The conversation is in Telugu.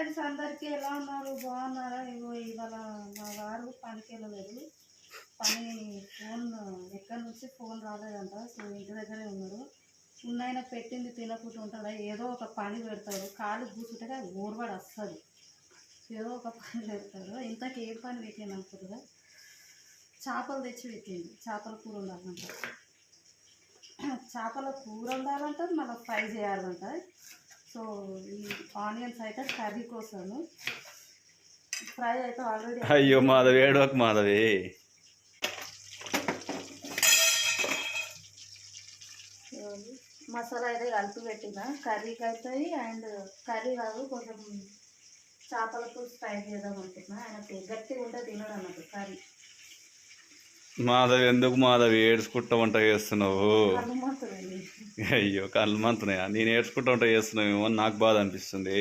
ఫ్రెండ్స్ అందరికీ ఎలా ఉన్నారు? బాగున్నారా? ఇగో ఇవాళ మా వారు పనికి వెళ్ళలేదు. పని ఫోన్ ఎక్కడి నుంచి ఫోన్ రాలేదంట. సో ఇంటి దగ్గరే ఉన్నారు. ఉన్నైనా పెట్టింది తినకుండా ఉంటాడా? ఏదో ఒక పని పెడతాడు. కాలు కూర్చుంటే అది ఊరవాడు వస్తుంది. ఏదో ఒక పని పెడతాడు. ఇంతకీ ఏ పని పెట్టింది అనుకుంటుందా? చేపలు తెచ్చి పెట్టింది. చేపల కూర ఉండాలంట. చేపల కూర ఉండాలంట, మళ్ళీ ఫ్రై చేయాలంట. సో ఈ ఆనియన్స్ అయితే కర్రీ కోసము, ఫ్రై అయితే ఆల్రెడీ. అయ్యో మాధవి, ఏడవకు మాధవి. మసాలా అయితే కలిపి పెట్టిన కర్రీకి అవుతాయి. అండ్ కర్రీ కాదు, కొంచెం చేపలకు ఫ్రై చేద్దాం అనుకుంటున్నా. ఆయనకు గట్టిగా ఉంటే తినడు అన్నట్టు కర్రీ. మాధవి, ఎందుకు మాధవి ఏడ్చుకుంటా వంట చేస్తున్నావు? హనుమంతుడు అయ్యో కళ్ళు మంతున్నాయా? నేను ఏడ్చుకుంటా వంట చేస్తున్నావేమో నాకు బాధ అనిపిస్తుంది.